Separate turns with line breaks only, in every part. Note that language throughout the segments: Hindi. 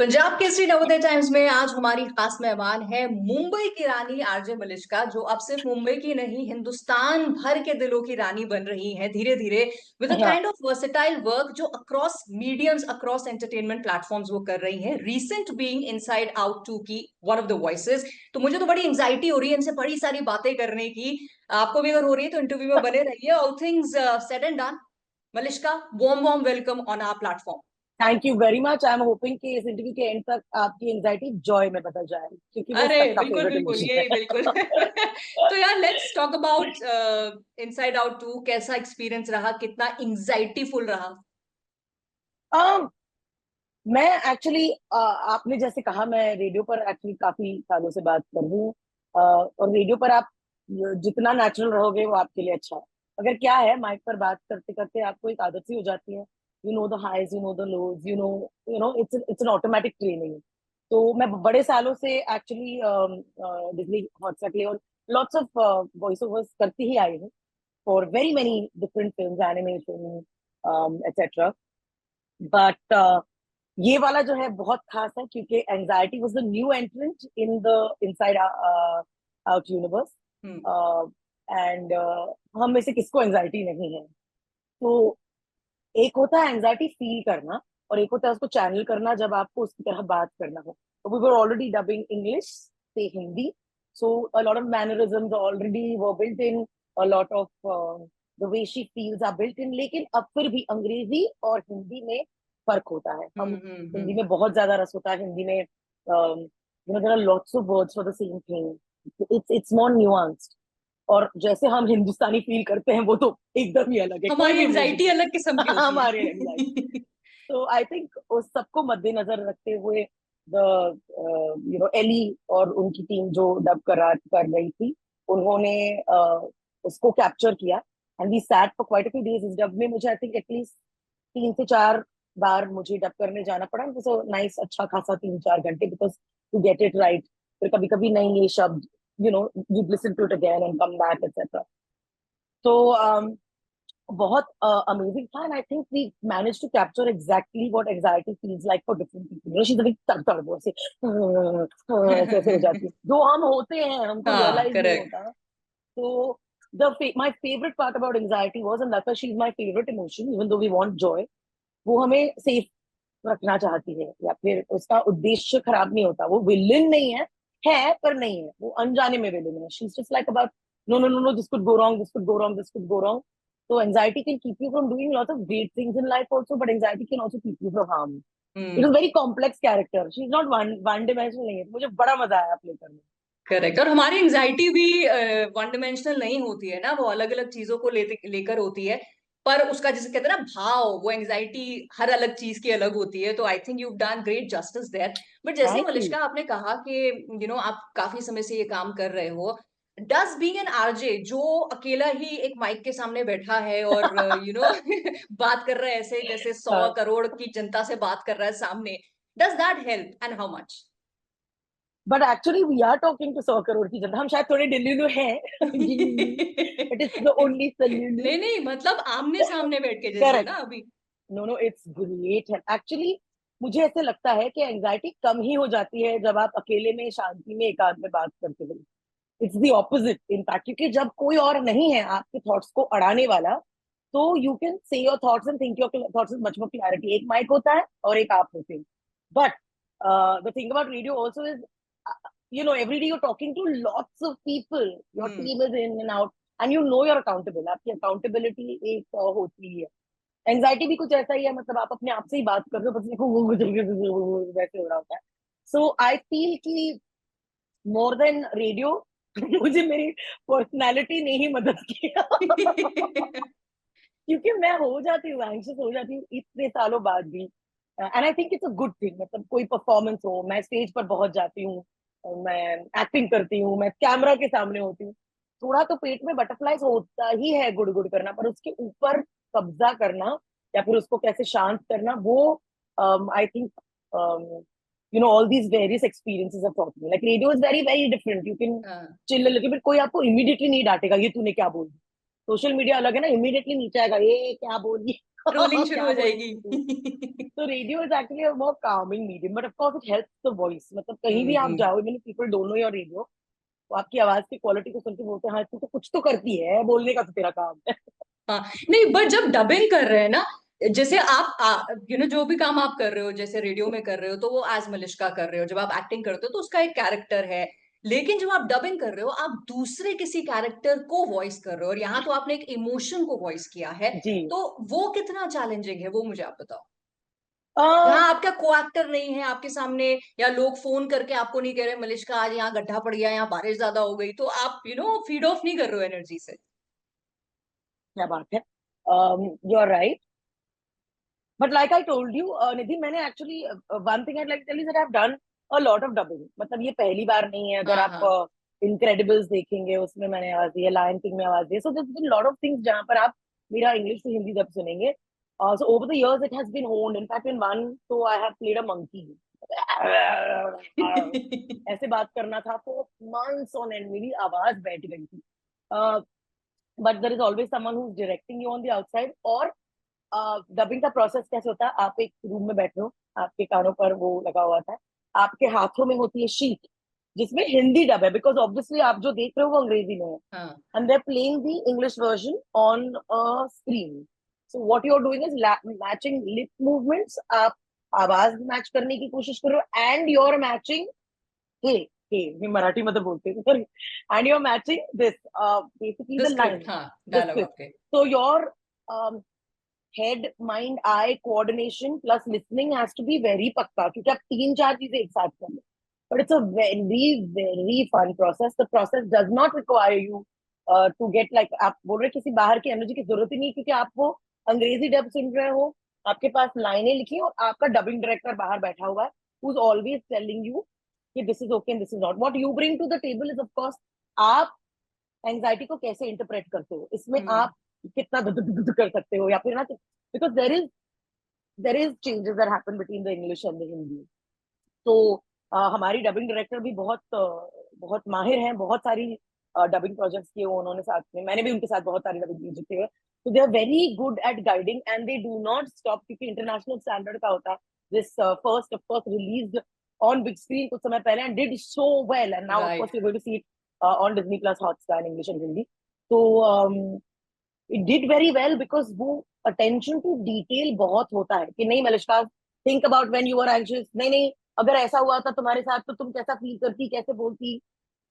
पंजाब केसरी नवोदय टाइम्स में आज हमारी खास मेहमान है मुंबई की रानी आरजे मलिश्का, जो अब सिर्फ मुंबई की नहीं हिंदुस्तान भर के दिलों की रानी बन रही हैं धीरे धीरे, विद अ
हाँ।
काइंड ऑफ वर्सेटाइल वर्क जो across mediums, across entertainment platforms वो कर रही हैं। Recent being inside out two की वन ऑफ द वॉइसेस। तो मुझे तो बड़ी एंग्जाइटी हो रही है इनसे बड़ी सारी बातें करने की। आपको भी अगर हो रही है तो इंटरव्यू में बने रहिए। All things said and done, Malishka, warm warm welcome on our platform.
Thank you very much. I am hoping कि इस इंटरव्यू के एंड तक आपकी एंजाइटी जॉय में बदल जाए, क्योंकि वो
अरे
सबका
बिल्कुल
फेवरेट
बिल्कुल,
इमोशन
यही
है।
बिल्कुल। तो यार let's talk about inside out two. कैसा एक्सपीरियंस रहा, कितना एंजाइटी फुल रहा?
um, मैं एक्चुअली आपने जैसे कहा, मैं रेडियो पर एक्चुअली काफी सालों से बात कर रही हूँ। और रेडियो पर आप जितना नेचुरल रहोगे वो आपके लिए अच्छा है। अगर क्या है, माइक पर बात करते करते आपको एक आदत सी हो जाती है। You know the highs, you know the lows, you know it's an automatic training. तो मैं बड़े सालों से एक्चुअली डिज्नी हॉटस्टार के लिए और लॉट्स ऑफ वॉइस ओवर्स करती ही आई हूँ for very many different films, animation etcetera. But ये वाला जो है बहुत खास है, क्योंकि anxiety was the new एंट्रेंट in the inside out universe.
Hmm.
And हम में से किसको एंजाइटी नहीं है? तो एक होता है एंजाइटी फील करना, और एक होता है उसको चैनल करना जब आपको उसकी तरह बात करना हो। तो we were already dubbing English से Hindi, so a lot of mannerisms already were built in, a lot of the way she feels are built in. लेकिन अब फिर भी अंग्रेजी और हिंदी में फर्क होता है। हम हिंदी
हम्म।
में बहुत ज्यादा रस होता है। हिंदी में you know there are lots of words for the same thing. It's more nuanced. और जैसे हम हिंदुस्तानी फील करते हैं वो तो एकदम ही अलग है, कोई
हमारी
भी इमोशन
एंजाइटी अलग किस्म की होती
हमारे एंजाइटी।
है।
तो आई थिंक उस सबको मद्देनजर रखते हुए द यू नो एली और उनकी टीम जो डब कर रही थी, उन्होंने उसको कैप्चर किया। And we sat for quite a few days इस डब में। मुझे आई थिंक एटलीस्ट 3 से 4 बार मुझे डब करने जाना पड़ा। सो नाइस, अच्छा खासा 3-4 घंटे, because to get it right. फिर कभी कभी नहीं ये शब्द, you know, you listen to it again and come back etcetera. तो बहुत अमेजिंग था। And I think we manage to capture exactly what anxiety feels like for different people. You know, she is a big तड़तड़, वो ऐसे ऐसे ऐसे हो जाती है, जो हम होते हैं, हमको
हाँ,
रियलाइज नहीं
करेक्ट।
होता। तो the my favorite part about anxiety was, and that's why she's my favorite emotion, even though we want joy, वो हमें सेफ रखना चाहती है, या फिर उसका उद्देश्य खराब नहीं होता। वो विलन नहीं है पर नहीं है, वो अनजाने में विलन है। She is just like about no no no no, this could go wrong, this could go wrong, this could go wrong. तो anxiety can keep you from doing lot of great things in life also, but anxiety can also keep you from harm. It is
hmm.
Very complex character, she is not one one dimensional नहीं है। तो मुझे बड़ा मजा आया प्ले करने
करेक्ट। और हमारी एंजाइटी भी वन डिमेंशनल नहीं होती है ना, वो अलग अलग चीजों को लेकर होती है। पर उसका जिसे कहते हैं ना भाव, वो एंजाइटी हर अलग चीज की अलग होती है। तो I think you done great justice there. But
में।
जैसे
थैंक यू।
मलिश्का आपने कहा कि आप काफी समय से ये काम कर रहे हो, डज बीइंग एन आरजे जो अकेला ही एक माइक के सामने बैठा है और बात कर रहा है ऐसे जैसे 100 करोड़ की जनता से बात कर रहा है सामने, does that help and how much?
But actually we are talking to 100 crore की जनता। हम शायद थोड़े डिल्लू हैं। It is the only solution.
नहीं नहीं, मतलब आमने सामने बैठ के जैसे
करेक्ट।
ना अभी।
No no, it's great actually. मुझे ऐसे लगता है कि एंजाइटी कम ही हो जाती है जब आप अकेले में, शांति में, एकांत में बात करते हो। इट्स द ऑपोजिट इनफैक्ट, क्योंकि जब कोई और नहीं है आपके थॉट्स को अड़ाने वाला, तो you can say your thoughts and think your thoughts with much more clarity. एक माइक होता है और एक आप होते हैं। But the thing about radio also is, you know, every day you're talking to lots of people. Your
hmm.
team is in and out, and you know you're accountable. आपकी accountability एक होती है। एंजाइटी भी कुछ ऐसा ही है, मतलब आप अपने आप से ही बात कर रहे हो, बस देखो वो वैसे हो रहा होता है। सो आई फील कि मोर देन रेडियो मुझे मेरी पर्सनालिटी ने ही मदद किया। क्योंकि मैं हो जाती हूँ, एंग्शियस हो जाती हूँ इतने सालों बाद भी। And I think it's a good thing. मतलब कोई परफॉर्मेंस हो, मैं स्टेज पर पहुंच जाती हूँ, मैं एक्टिंग करती हूँ, मैं कैमरा के सामने होती हूँ, थोड़ा तो पेट में बटरफ्लाईज होता ही है, गुड़ गुड़ करना। पर उसके ऊपर कब्जा करना, या फिर उसको कैसे शांत करना, वो I think all these various experiences have taught me. Like radio is very very different. You can
हाँ।
chill a little bit, कोई आपको immediately नहीं डांटेगा ये तूने क्या बोल। सोशल मीडिया अलग है ना, इमीडिएटली नीचे आएगा, ये क्या बोली।
ट्रोलिंग शुरू
क्या
हो
बोलूं
जाएगी।
उसको। तो radio is actually a more calming medium, but of course it helps the voice. मतलब कहीं भी आप
हम्म।
जाओ, even if people don't know your radio, वो आपकी आवाज की क्वालिटी को सुन के बोलते हैं हाँ तू तो कुछ तो करती है, बोलने का तो तेरा काम है।
हाँ, नहीं बट जब डबिंग कर रहे हैं ना, जैसे आप जो भी काम आप कर रहे हो, जैसे रेडियो में कर रहे हो तो वो एज मलिश्का कर रहे हो, जब आप एक्टिंग करते हो तो उसका एक कैरेक्टर है। लेकिन जब आप डबिंग कर रहे हो, आप दूसरे किसी कैरेक्टर को वॉइस कर रहे हो, और यहाँ तो आपने एक इमोशन को वॉइस किया है।
जी।
तो वो कितना चैलेंजिंग है, वो मुझे आप बताओ।
आ,
यहाँ आपका को एक्टर नहीं है आपके सामने, या लोग फोन करके आपको नहीं कह रहे मलिश्का आज यहाँ गड्ढा पड़ गया, यहाँ बारिश ज्यादा हो गई, तो आप फीड ऑफ नहीं कर रहे हो एनर्जी से।
क्या बात है, you are right, but like I told you Nidhi, मैंने actually one thing I like tell you that I have done a lot of dubbing. मतलब ये पहली बार नहीं है, अगर
हाँ हाँ।
आप इनक्रेडिबल्स देखेंगे उसमें मैंने आवाज दी है, लायन किंग में आवाज दी है, so there been lot of things जहां पर आप मेरा इंग्लिश टू हिंदी दब सुनेंगे। So over the years it has been honed, in fact in one so I have played a monkey. ऐसे बात करना था तो मंथ्स ऑन एंड मेरी आवाज बैठ गई थी। But there is always someone who is directing you on the outside. और डबिंग का प्रोसेस कैसे होता है, आप एक रूम में बैठे हो, आपके कानों पर वो लगा हुआ था, आपके हाथों में होती है शीट जिसमें हिंदी डब है, बिकॉज ऑब्वियसली आप जो देख रहे हो वो अंग्रेजी में है,
हाँ।
and they're playing the English version on a screen. So what you're doing is matching lip movements. आप आवाज मैच करने की कोशिश कर रहे हो, and you're matching हे मैं मराठी में तो बोलते हैं sorry, and you're matching this basically
the
the line,
script, हाँ,
the
डायलॉग
script.
आपके।
So your um, head mind eye coordination plus listening has to be very पक्का, क्योंकि आप तीन चार चीजें एक साथ कर रहे हो। But it's a very fun process. The process does not require you to get like, आप बोल रहे किसी बाहर की एनर्जी की जरूरत ही नहीं, क्योंकि आप वो अंग्रेजी डब सुन रहे हो, आपके पास लाइनें लिखी और आपका डबिंग डायरेक्टर बाहर बैठा हुआ है who's always telling you कि this is okay and this is not. What you bring to the table is of course आप एंजाइटी को कैसे इंटरप्रेट करते हो, इसमें
हम्म।
आप कितना दुद कर सकते हो या फिर ना, because there is changes that happen between the English and the Hindi. तो हमारी डबिंग डायरेक्टर भी बहुत माहिर हैं, बहुत सारी डबिंग प्रोजेक्ट्स किए हुए उन्होंने साथ में, मैंने भी उनके साथ बहुत सारी डबिंग प्रोजेक्ट किए हुए। तो they are very good at guiding and they do not stop, क्योंकि इंटरनेशनल स्टैंडर्ड का होता है। This first of course released on big screen कुछ समय पहले and did so well, and now of
right.
Course you going to see it on Disney plus Hotstar English and Hindi. तो it did very well because वो अटेंशन टू डिटेल बहुत होता है कि नहीं Malishka, think about when you are anxious, नहीं नहीं अगर ऐसा हुआ था तुम्हारे साथ तो तुम कैसा फील करती, कैसे बोलती।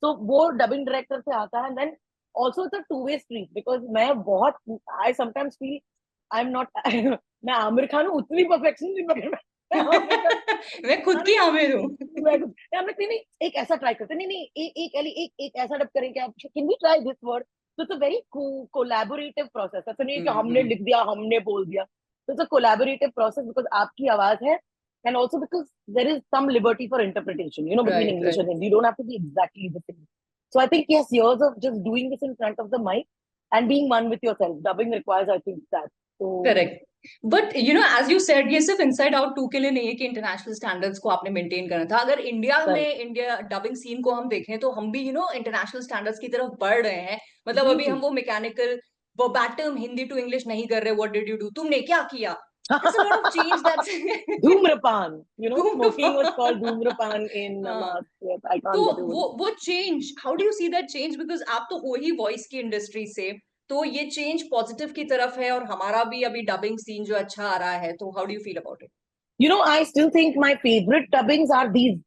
तो वो डबिंग डायरेक्टर से आता है। Then also it's a two way street, because मैं बहुत, I sometimes feel I am not मैं आमिर खान हूँ उतनी परफेक्शन नहीं, मगर मैं आमिर खान
मैं खुद की आमिर हूँ।
नहीं नहीं एक ऐसा ट्राई करते, नहीं नहीं एक ऐसा डब करें क्या, can we try this word. तो it's a very collaborative process, ऐसा नहीं है कि हमने
हम्म।
लिख दिया हमने बोल दिया। तो it's a collaborative process because आपकी आवाज है, and also because there is some liberty for interpretation, between
right
English
right.
and Hindi. You don't have to be exactly the same. So I think yes, years of just doing this in front of the mic and being one with yourself. Dubbing requires, I think, that. So
correct. But as you said, ये सिर्फ इनसाइड आउट टू के लिए नहीं है कि इंटरनेशनल स्टैंडर्ड्स को आपने मेंटेन करना था। अगर इंडिया
correct.
में इंडिया डबिंग सीन को हम देखें तो हम भी इंटरनेशनल स्टैंडर्ड्स की तरफ बढ़ रहे हैं। मतलब
जी
अभी
जी।
हम वो mechanical verbatim Hindi to English नहीं कर रहे, व्हाट डिड यू डू, तुमने क्या किया। There's a lot of change that's
Dhumrapan. Smoking was called
धूम्रपान।
Dhumrapan in
हाँ।
mass. Yes, I
तो
can't get over it.
वो change, how do you see that change, because आप तो हो ही वॉइस की इंडस्ट्री से, तो ये चेंज पॉजिटिव की तरफ है, और हमारा भी अभी डबिंग सीन जो अच्छा आ रहा है, तो how do you feel about it.
I still think my favorite dubbings are these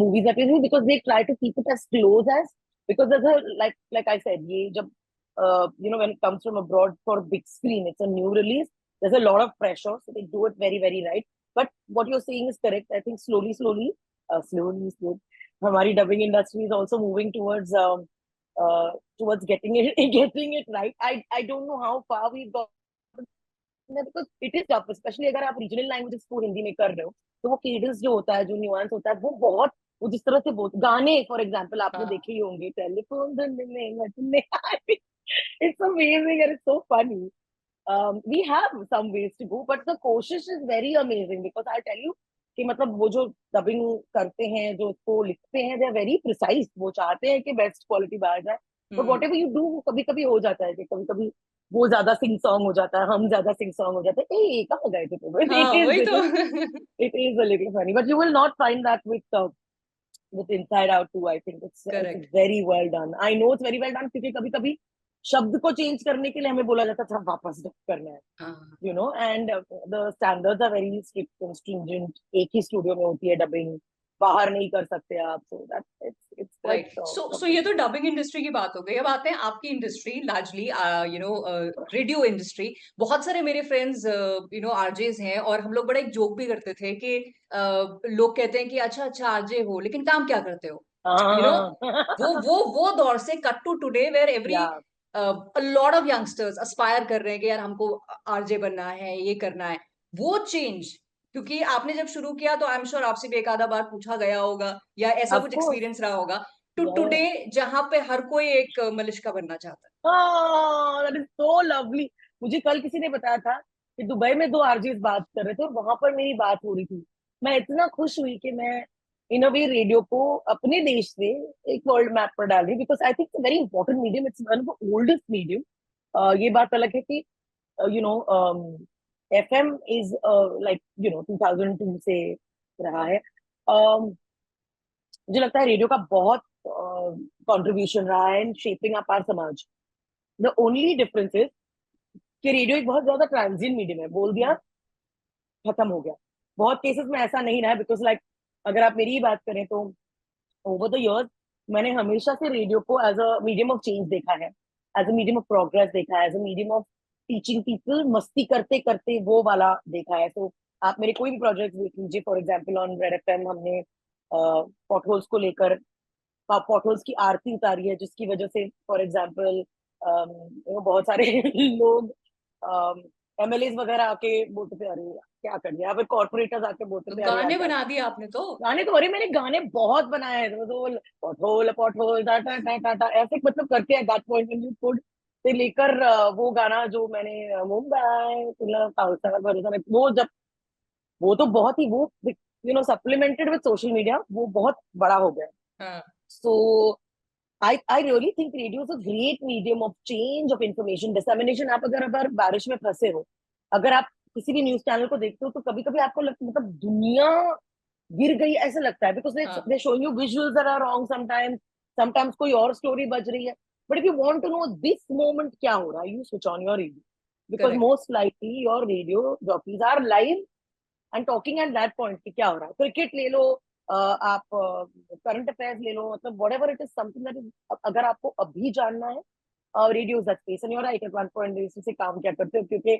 movies that we do because they try to keep it as close as, because there's a like I said, ye jab, when it comes from abroad for big screen, it's a new release. There's a lot of pressure, so they do it very very right. But what you're saying is correct. I think slowly, हमारी dubbing industry is also moving towards getting it getting it right. I don't know how far we've got, because it is tough, specially अगर आप रीजनल लैंग्वेजेस को हिंदी में कर रहे हो, तो वो केडेंस जो होता है, जो न्यूआंस होता है, वो बहुत, वो जिस तरह से बोल, गाने फॉर एग्जांपल आपने
हाँ।
देखे ही होंगे, telephone it's amazing and it's so funny. We have some ways to go, but the कोशिश is very amazing because I tell you कि मतलब वो जो डबिंग करते हैं, जो उसको लिखते हैं, दे आर वेरी प्रिसाइज, वो चाहते हैं कि बेस्ट क्वालिटी बाहर जाए। But what
hmm.
Ever you do, कभी कभी हो जाता है कि कभी कभी वो ज्यादा सिंग सॉन्ग हो जाता है, हम ज्यादा सिंग सॉन्ग हो जाते हैं, ए कहाँ गए थे तुम?
हाँ वही तो।
It is a little funny, but you will not find that with Inside Out 2. I think it's
correct.
very well done. I know it's very well done क्योंकि कभी कभी शब्द को चेंज करने के लिए हमें बोला जाता था वापस डब करना है,
हाँ
and the standards are very strict and stringent. एक ही स्टूडियो में होती है डबिंग, बाहर नहीं कर सकते आप, so that it's quite
right. So ये तो
complicated.
डबिंग इंडस्ट्री की बात हो गई। अब आते हैं आपकी इंडस्ट्री, लार्जली रेडियो इंडस्ट्री। बहुत सारे मेरे फ्रेंड्स आरजेज हैं, और हम लोग बड़ा एक जोक भी करते थे कि लोग कहते हैं कि अच्छा अच्छा आरजे हो, लेकिन काम क्या करते हो? यू नो
हाँ
वो दौर से cut to today where every
या
लॉट ऑफ यंगस्टर्स अस्पायर कर रहे हैं कि यार हमको आरजे बनना है, ये करना है। वो चेंज, क्योंकि आपने जब शुरू किया तो आई एम श्योर आपसे भी एक आधा बार पूछा गया होगा, या ऐसा
ऑफ
कुछ
कोर्स
एक्सपीरियंस रहा होगा, टू
या
टुडे जहां पे हर कोई एक मलिश्का बनना चाहता
हाँ, दैट इज सो लवली। मुझे कल किसी ने बताया था कि दुबई में दो आरजेस बात कर रहे थे और वहां पर मेरी बात हो रही थी। मैं इतना खुश हुई कि मैं इन अ वे रेडियो को अपने देश से एक वर्ल्ड मैप पर डाल रही, because I think very important medium, it's one of the oldest medium. ये बात अलग है कि you know FM is like 2002 से रहा है। मुझे लगता है रेडियो का बहुत कंट्रीब्यूशन रहा है इन शेपिंग अप आवर समाज। द ओनली डिफरेंस इज कि रेडियो एक बहुत ज्यादा ट्रांजिएंट मीडियम है, बोल
है।
दिया खत्म हो गया। बहुत केसेस में ऐसा नहीं रहा है, बिकॉज लाइक अगर आप मेरी ही बात करें तो ओवर द इयर्स मैंने हमेशा से रेडियो को as a medium of change देखा है, as a medium of progress देखा है, as a medium of teaching people, मस्ती करते करते वो वाला देखा है। तो आप मेरे कोई भी प्रोजेक्ट देख लीजिए, for example on red FM हमने पॉटहोल्स को लेकर पॉटहोल्स की आरती उतारी है, जिसकी वजह से फॉर एग्जाम्पल बहुत सारे लोग एमएलए वगैरह आके बोलते थे अरे क्या कर दिया, फिर कॉर्पोरेटर्स आके बोलते
तो
थे अरे यार
गाने
क्या।
बना दिए आपने तो।
गाने तो, अरे मैंने गाने बहुत बनाए हैं, तो पॉटहोल पॉटहोल टाटा टाटा टाटा ऐसे मतलब करके eight that point when you could, से लेकर वो गाना जो मैंने मुंबई तुला पावसावर भरोसा, वो जब वो तो बहुत ही वो सप्लीमेंटेड विद सोशल मीडिया, वो बहुत बड़ा हो गया।
हाँ
सो I really think radio is a great medium of change, of information dissemination. आप अगर बारिश में फंसे हो, अगर आप किसी भी न्यूज चैनल को देखते हो, तो कभी कभी आपको लगता मतलब दुनिया गिर गई ऐसा लगता है, बिकॉज
हाँ
they show you visuals that are wrong sometimes, sometimes कोई और स्टोरी बज रही है। But if you want to know this moment क्या हो रहा है, you switch on your radio, because
correct.
Most likely your radio jockeys are live and talking at that point कि क्या हो रहा है। क्रिकेट ले लो, आप करंट अफेयर्स ले लो, मतलब whatever it is something that is, अगर आपको अभी जानना है, radio that space and you're right at one point basis से काम क्या करते हो, क्योंकि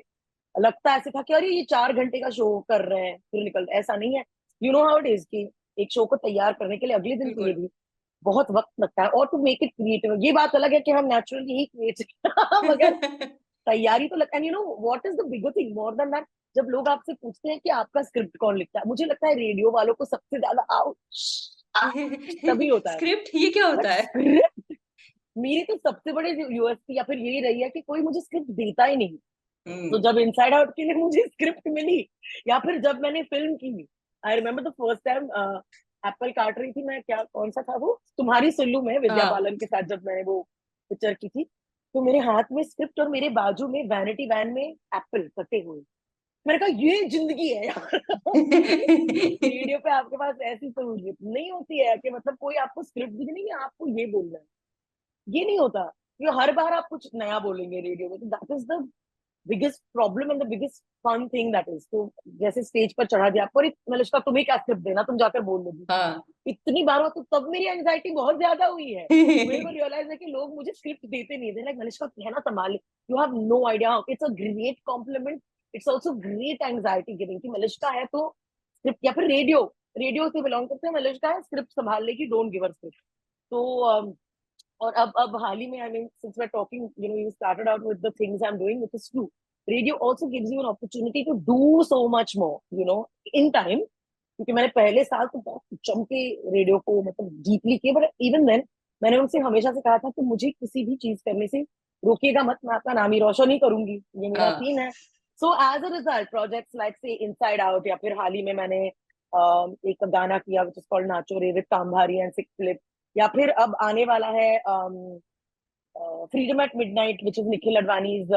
लगता ऐसे था कि अरे ये 4 घंटे का शो कर रहे हैं फिर निकल, ऐसा नहीं है। You know how it is कि एक शो को तैयार करने के लिए अगले दिन के लिए
बिल्कुल।
भी बहुत वक्त लगता है, और टू मेक इट क्रिएटिव। ये बात अलग है कि हम नेचुरली ही क्रिएटिव मगर तैयारी तो लगता है। You know what is the bigger thing more than that, जब लोग आपसे पूछते हैं कि आपका स्क्रिप्ट कौन लिखता है, मुझे लगता है रेडियो वालों को सबसे ज्यादा तभी होता है।
स्क्रिप्ट ये क्या
बट
होता है?
स्क्रिप्ट मेरी तो सबसे बड़े यूएसपी या फिर यही रही है कि कोई मुझे स्क्रिप्ट देता ही नहीं। तो
हम्म।
जब इनसाइड आउट के लिए मुझे स्क्रिप्ट मिली, या फिर जब मैंने फिल्म की, I remember the first time Apple काट रही थी मैं, क्या कौन सा था वो, तुम्हारी सुल्लू में विद्या
हाँ।
बालन के साथ जब मैंने वो पिक्चर की थी, तो मेरे हाथ में स्क्रिप्ट और मेरे बाजू में वैनिटी वैन में एप्पल कटे हुए। मैंने कहा ये जिंदगी है यार। रेडियो पे आपके पास ऐसी सहूलियत नहीं होती है कि मतलब कोई आपको स्क्रिप्ट भी नहीं है, आपको ये बोलना है, ये नहीं होता। ये हर बार आप कुछ नया बोलेंगे रेडियो में, तो that is the biggest problem and the biggest fun thing that is. तो जैसे स्टेज पर चढ़ा दिया पर मलिश्का तुम्हें क्या स्क्रिप्ट देना, तुम जाकर बोल दोगी,
हाँ।
इतनी बार हो, तो तब मेरी एंजाइटी बहुत ज्यादा हुई है। मेरे को रियलाइज है कि लोग मुझे स्क्रिप्ट देते नहीं थे, लाइक मलिश्का कहना संभाल, you have no idea, it's a great compliment, it's also great anxiety giving कि मलिश्का है तो स्क्रिप्ट, या फिर रेडियो, रेडियो से बिलोंग करते हैं, मलिश्का है स्क्रिप्ट संभाल लेगी, डोंट गिव हर स्क्रिप्ट। तो और अब हाल ही में, I mean since we are talking, you started out with the things I am doing, which is true, radio also gives you an opportunity to do so much more in time. क्योंकि मैंने पहले साल तो बहुत जम के रेडियो को मतलब डीपली किया, बट इवन देन मैंने उनसे हमेशा से कहा था कि मुझे किसी भी चीज करने से रोकिएगा मत, मैं आपका नाम ही रोशन ही करूंगी, ये मेरा
हाँ।
सीन है। So as a result projects like से इनसाइड आउट, या फिर हाल ही में मैंने एक गाना किया विच इज कॉल्ड नाचो रे विद कामभारी एंड सिक्स, या फिर अब आने वाला है Freedom at Midnight, which is Nikhil Advani's,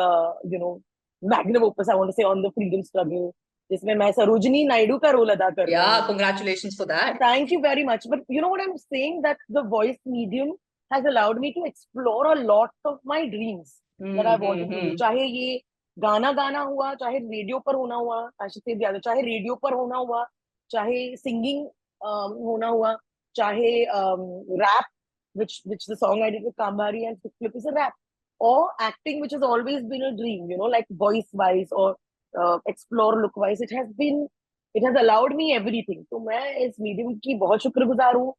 magnum opus, I want to say, on the freedom struggle, जिसमें मैं सरोजनी नायडू का रोल अदा कर रही हूँ.
Yeah, congratulations for that.
Thank you very much. But you know what I'm saying? That the voice medium has allowed me to explore a lot of my dreams that I wanted to do. चाहे ये गाना गाना हुआ, चाहे रेडियो पर होना हुआ, I should say the other, चाहे रेडियो पर होना हुआ, चाहे सिंगिंग होना हुआ, चाहे rap, which the song I did with Kambari and Flip is a rap, or acting, which has always been a dream, like voice wise or explore look wise. It has allowed me everything. तो मैं इस मीडियम की बहुत शुक्रगुजार हूँ.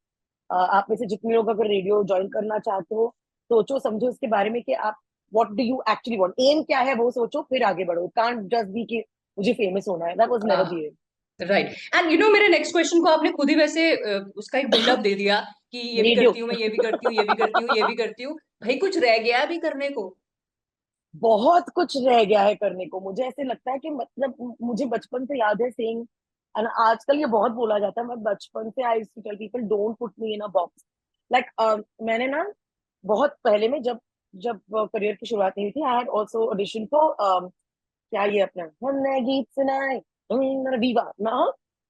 आप में से जितने लोग अगर रेडियो ज्वाइन करना चाहते हो, सोचो समझो इसके बारे में कि आप what do you actually want, aim क्या है वो सोचो, फिर आगे बढ़ो. कांट जस्ट बी कि मुझे फेमस होना है. That was never the aim.
Right. And मेरे नेक्स्ट क्वेश्चन को आपने खुद ही वैसे उसका एक बिल्डअप दे दिया कि ये भी करती हूँ मैं, ये भी करती हूँ, ये भी करती हूँ, ये भी करती हूँ. भाई कुछ रह गया अभी करने को?
बहुत कुछ रह गया है करने को. मुझे ऐसे लगता है कि मतलब मुझे बचपन से याद है सेइंग, आजकल ये बहुत बोला जाता है, मैं बचपन से I used to tell people don't put me in a box. Like मैंने ना बहुत पहले में जब जब करियर की शुरुआत नहीं हुई थी, I had also audition for क्या ये अपना हमने गीत सुनाए वीवा ना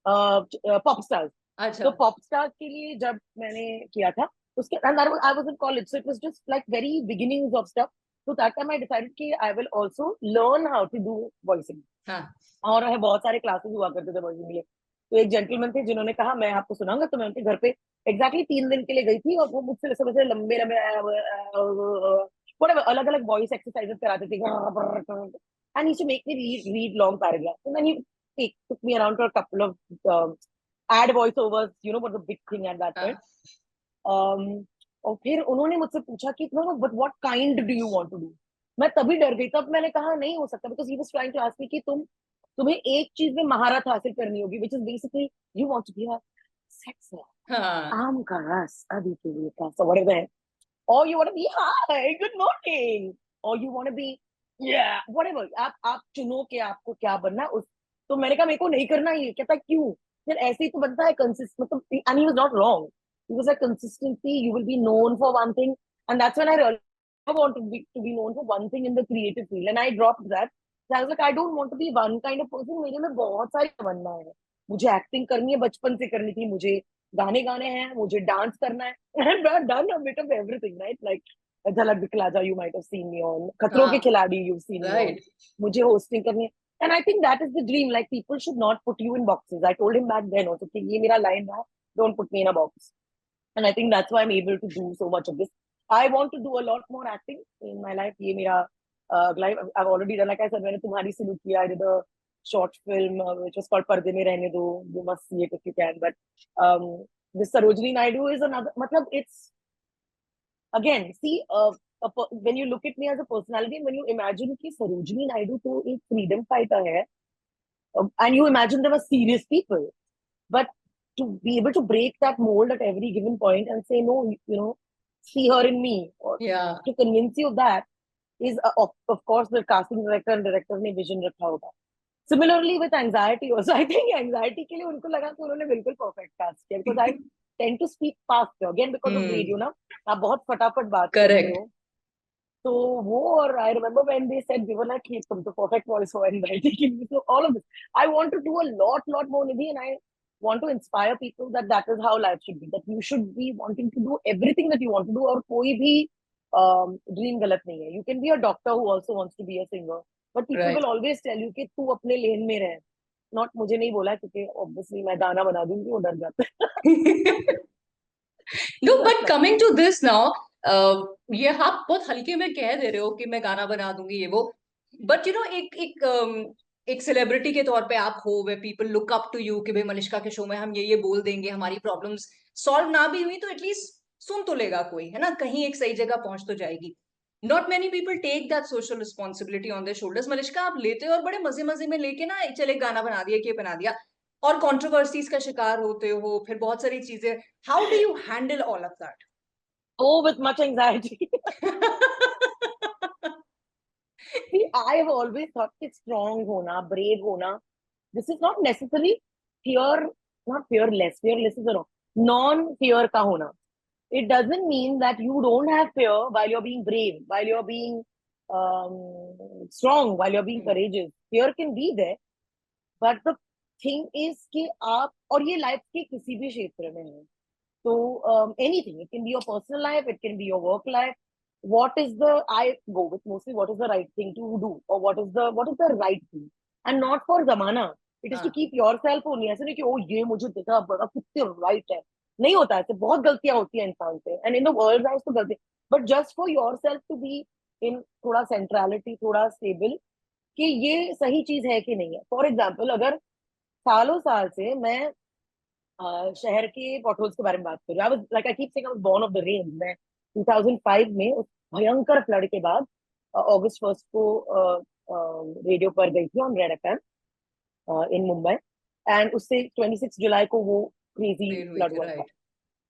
पॉप स्टार्स.
अच्छा.
तो पॉप स्टार के लिए जब मैंने किया था उसके, and I was in college, so it was just like very beginnings of stuff. So that time I decided कि I will also learn how to do voicing.
हाँ.
और है बहुत सारे क्लासेस हुआ करते थे voicing के लिए. तो एक जेंटलमैन थे जिन्होंने कहा मैं आपको सुनाऊंगा. तो मैं उनके घर पे एग्जैक्टली 3 दिन के लिए गई थी, और वो मुझसे वैसे वैसे लंबे लंबे अलग अलग वॉइस एक्सरसाइजेस कराते थे, and he used to make me read long paragraphs. And then he took me around for a couple of ad voiceovers, what the big thing at that point. और फिर उन्होंने मुझसे पूछा कि no but what kind do you want to do. मैं तभी डर गई. तब मैंने कहा नहीं हो सकता, because he was trying to ask me कि तुम्हें एक चीज में महारत हासिल करनी होगी, which is basically you want to be a sex, आम का रस अभी के लिए का, सो व्हाटएवर, और you want to be hi good morning, और you want to be whatever. आप चुनो कि आपको क्या बनना है. उस तो मैंने कहा मेरे को नहीं करना ये. कहता क्यों? फिर ऐसे ही तो बनता है कंसिस्ट, मतलब, and he was not wrong. It was like consistency. You will be known for one thing, and that's when I really wanted to be known for one thing in the creative field, and I dropped that. So I was like, I don't want to be one kind of person. मेरे में बहुत सारी तमन्ना है. मुझे एक्टिंग करनी है, बचपन से करनी थी. मुझे गाने गाने हैं, मुझे डांस करना है. And I've done a bit of everything, right? Like झलक दिखला जा, you might have seen me on खतरों के खिलाड़ी, you've seen me on. मुझे hosting करनी है. And I think that is the dream. Like people should not put you in boxes. I told him back then also कि ये मेरा line है, don't put me in a box. And I think that's why I'm able to do so much of this. I want to do a lot more acting in my life. ये मेरा life I've already done. Like I said, मैंने तुम्हारी से look किया. I did a short film which was called पर्दे में रहने दो. You must see it if you can. But this Sarojini Naidu is another. मतलब it's again, see, when you look at me as a personality, and when you imagine कि Sarojini Naidu तो एक freedom fighter है, and you imagine them as serious people, but to be able to break that mold at every given point and say no, see her in me, or to convince you of that is of course the casting director and director ने vision रखा होगा. Similarly with anxiety also, I think anxiety के लिए उनको लगा कि उन्होंने बिल्कुल perfect cast किया, because I tend to speak fast again because of radio ना, आप बहुत फटाफट बात करते हो. तो वो, और I remember when they said, they were like, तुम तो perfect voice हो anxiety के लिए. So all of this, I want to do a lot more, Nidhi, and I want to inspire people that is how life should be, that you should be wanting to do everything that you want to do, और कोई भी ड्रीम गलत नहीं है. You can be a doctor who also wants to be a singer, but people will always tell you कि तू अपने लेन में रह. Not मुझे नहीं बोला, क्योंकि obviously मैं गाना बना दूंगी, वो डर जाता है.
No, but coming to this now, ये आप बहुत हल्के में कह दे रहे हो कि मैं गाना बना दूंगी ये वो, but एक सेलिब्रिटी के तौर पे आप हो, वे people look up to you कि भाई मलिश्का के शो में हम ये बोल देंगे, हमारी प्रॉब्लम्स सॉल्व ना भी हुई तो एटलीस्ट सुन तो लेगा कोई, है ना, कहीं एक सही जगह पहुंच तो जाएगी. Not many people take that social responsibility on their shoulders. Malishka आप लेते हो और बड़े मजे मजे में लेके ना, चले गाना बना दिया, क्या बना दिया, और कंट्रोवर्सीज का शिकार होते हो, फिर बहुत सारी चीजें. How do you handle all of that?
Oh, with much anxiety. See, I have always thought that strong hona, brave hona, this is not necessarily fear, not fearless. Fearless is wrong. Non-fear का होना. It doesn't mean that you don't have fear while you're being brave, while you're being strong, while you're being courageous. Fear can be there, but the thing is कि आप, और ये लाइफ के किसी भी क्षेत्र में है, so anything, it can be your personal life, it can be your work life. What is the, I go with mostly what is the right thing to do, or what is the right thing, and not for zamana. It is to keep yourself only. ऐसे नहीं कि ओ ये मुझे देखा बड़ा कितने right है, नहीं होता ऐसे, बहुत गलतियां होती हैं इंसान से, and in the world eyes तो गलती, but just for yourself to be in थोड़ा centrality, थोड़ा stable, कि ये सही चीज है कि नहीं है. फॉर एग्जाम्पल, अगर सालों साल से मैं शहर के पॉटहोल्स के बारे में बात करूँ, I was like, I keep saying I was born of the rain. मैं 2005 में उस भयंकर फ्लड के बाद अगस्त 1 को रेडियो पर गई थी on red FM in Mumbai, and उससे 26 जुलाई को वो क्रेजी फ्लड हुआ था.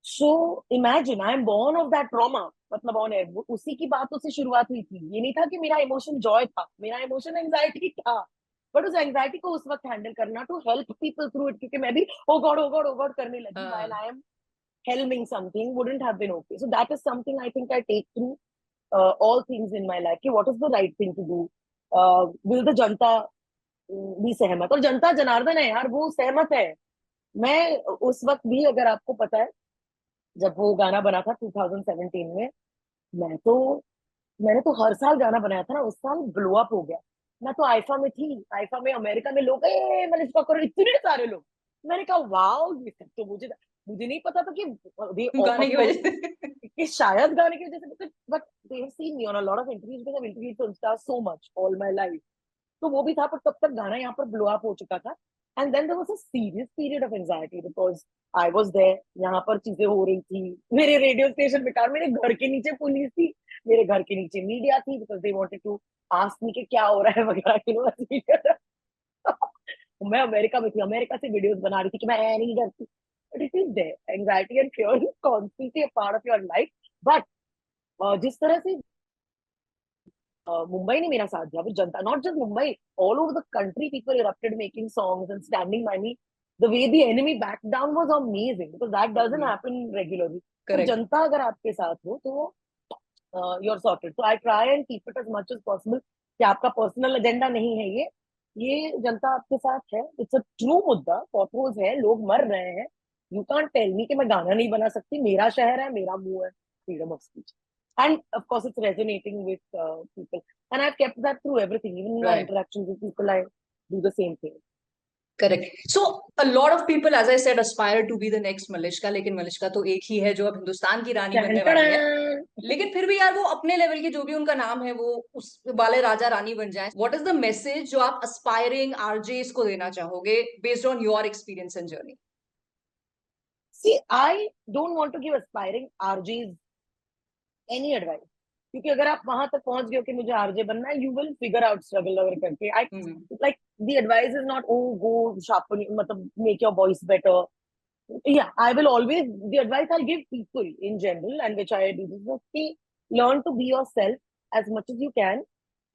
So imagine, I am born of that trauma. मतलब ऑन एयर उसी की बातों से शुरुआत हुई थी. ये नहीं था कि मेरा इमोशन जॉय था, मेरा इमोशन एंजाइटी था, बट उस एंजाइटी को उस वक्त हैंडल करना, to help people through it, क्योंकि मैं भी oh god oh god oh god करने लगी while I am helming something, wouldn't have been okay. So that is something I think I take through all things in my life. कि what is the right thing to do? Will the जनता भी सहमत? और जनता जनार्दन है यार, वो सहमत है. मैं उस वक्त भी, अगर आपको पता है, जब वो गाना बना था 2017 में, मैं तो मैंने तो हर साल गाना बनाया था ना, उस साल ब्लो अप हो गया. मैं तो आईफा में थी, आईफा में अमेरिका में लोग मैंने करो, इतने सारे लोग. मैंने कहा वाओ, ये सब तो मुझे नहीं पता था कि
गाने की वजह से.
कि शायद गाने की वजह से, but they have seen me on a lot of interviews, because I interviewed film stars so much all my life. तो वो भी था, पर तब तक गाना यहाँ पर ब्लो अप हो चुका था. And then there was a serious period of anxiety, because I was there, यहाँ पर चीजें हो रही थी. मेरे रेडियो स्टेशन बेकार, मेरे घर के नीचे पुलिस थी, मेरे घर के नीचे मीडिया थी, because they wanted to ask me कि क्या हो रहा है वगैरह, मैं अमेरिका में थी, अमेरिका से वीडियोस बना रही थी कि मैं नहीं डरती. But it is there, anxiety and fear is constantly a part of your life. But जिस तरह से मुंबई ने मेरा साथ दिया, वो जनता, not just Mumbai, all over the country people erupted making songs and standing bye me. The way the enemy back down was amazing, because that doesn't happen regularly. तो जनता अगर आपके साथ हो तो you're sorted. So I try and keep it as much as possible कि आपका पर्सनल एजेंडा नहीं है ये जनता आपके साथ है. इट्स अ ट्रू मुद्दा, फोटोज है, लोग मर रहे हैं. यू कांट टेल मी कि मैं गाना नहीं बना सकती. मेरा शहर है, मेरा मुंह है, freedom of speech. And of course, it's resonating with people. And I've kept that through everything. Even in my interactions with people, I do the same thing.
Correct. So a lot of people, as I said, aspire to be the next Malishka, लेकिन मलिश्का तो एक ही है जो अब हिंदुस्तान की रानी बनने वाली है. लेकिन फिर भी यार, वो अपने लेवल के जो भी उनका नाम है, वो उस वाले राजा रानी बन जाए. What is the message जो आप aspiring RJs को देना चाहोगे based on your experience and journey?
See, I don't want to give aspiring RJs any advice. क्योंकि अगर आप वहां तक पहुंच गए हो कि मुझे आरजे बनना है, you will figure out struggle अगर करके. I like the advice is not oh go sharpen, मतलब make your voice better. Yeah, I will always, the advice I'll give people in general, and which I do this, is okay, learn to be yourself as much as you can.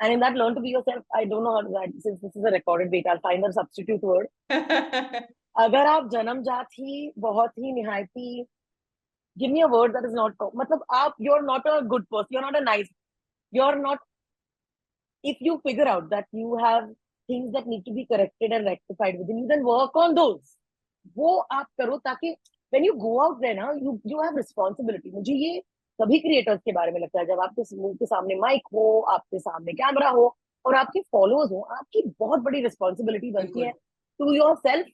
And in that learn to be yourself, I don't know how to write, since this is a recorded data, I'll find a substitute word. अगर आप जन्मजात ही बहुत ही निहायती, give me a word that is not, मतलब आप, you're not a good person, you're not a nice, you're not, if you figure out that you have things that need to be corrected and rectified within you, then work on those. वो आप करो, ताकि when you go out there ना, you have responsibility. मुझे ये सभी क्रिएटर्स के बारे में लगता है, जब आपके मुंह के सामने माइक हो, आपके सामने कैमरा हो, और आपके फॉलोअर्स हो, आपकी बहुत बड़ी रिस्पॉन्सिबिलिटी बनती है to yourself,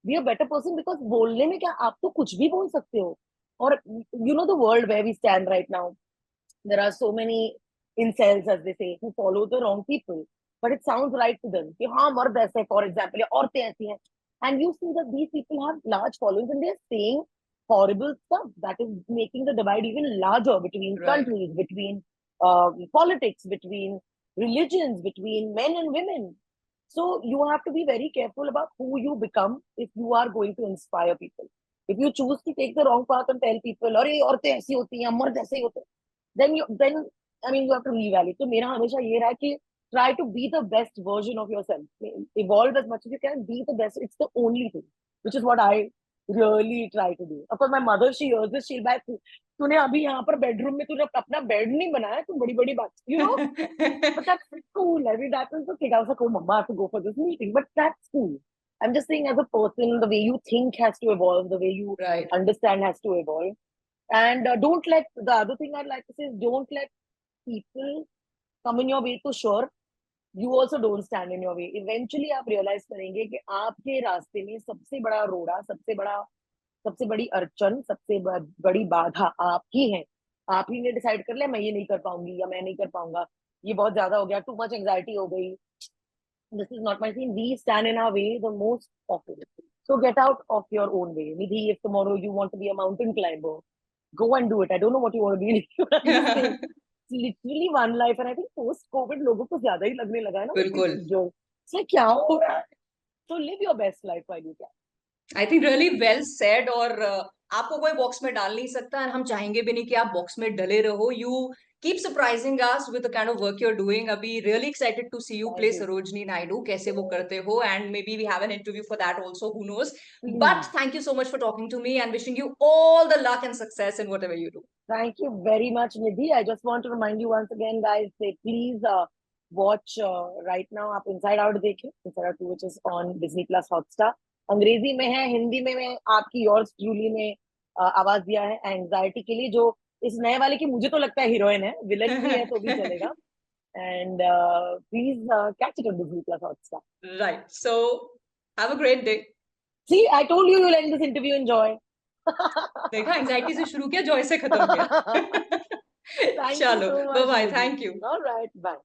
be a better person. Because बोलने में क्या, आप तो कुछ भी बोल सकते हो. और you know the world where we stand right now, there are so many incels, as they say, who follow the wrong people, but it sounds right to them कि हाँ मर्द ऐसे, for example, या औरतें ऐसी हैं. And you see that these people have large followings and they're saying horrible stuff that is making the divide even larger between countries, between politics, between religions, between men and women. So you have to be very careful about who you become if you are going to inspire people. If you choose to take the wrong path and tell people अरे औरतें ऐसी होती हैं, मर्द ऐसे ही होते हैं, then I mean you have to reevaluate. तो मेरा हमेशा ये रहा कि try to be the best version of yourself. Evolve as much as you can. Be the best. It's the only thing, which is what I really try to do. Of course, my mother, she hears this, she'll buy तूने अभी यहाँ पर बेडरूम में तूने अपना बेड नहीं बनाया, तू बड़ी बड़ी बात, you know. But that's cool. I mean, that was okay. I was like, oh, mama, I have to go for this meeting. But that's cool. I'm just saying, as a person, the way you think has to evolve, the way you
Right.
understand has to evolve. And don't let, the other thing I'd like to say is, don't let people come in your way to sure. You also don't stand in your way. Eventually, आप realize करेंगे कि आपके रास्ते में सबसे बड़ा रोड़ा, सबसे बड़ी अड़चन, सबसे बड़ी बाधा आप ही है. आप ही ने डिसाइड कर लिया मैं ये नहीं कर पाऊंगी या मैं नहीं कर पाऊंगा, ये बहुत ज्यादा हो गया, टू मच एंजाइटी हो गई, this is not my thing. We stand in our way the most often. So get out of your own way. Nidhi, if tomorrow you want to be a mountain climber, go and do it. I don't know what you want to be. I'm just saying, it's literally one life. And I think post-COVID लोगों को ज्यादा ही लगने लगा है ना
बिल्कुल.
जो इसमें क्या हो रहा है. So live your best life while you can.
I think really well said. और आपको कोई बॉक्स में डाल नहीं सकता, और हम चाहेंगे भी नहीं कि आप बॉक्स में डले रहो. You keep surprising us with the kind of work you are doing. अभी really excited to see you play Sarojini Naidu, कैसे वो करते हो, and maybe we have an interview for that also, who knows. But thank you so much for talking to me and wishing you all the luck and success in whatever you do.
Thank you very much, Nidhi. I just want to remind you once again, guys, say please watch right now. आप Inside Out देखें, Inside Out 2, which is on Disney Plus Hotstar. अंग्रेजी में है, हिंदी में मैं आपकी yours truly ने आवाज दिया है एंजाइटी के लिए, जो इस नए वाले की मुझे तो लगता है हीरोइन है, विलन भी है तो भी चलेगा. And please catch it on Disney Plus Hotstar.
Right. So have a great day.
See, I told you you'll end this interview in joy.
देखा, एंजाइटी से शुरू किया, जॉय से खत्म किया. चलो, bye bye. Thank you.
All right, bye.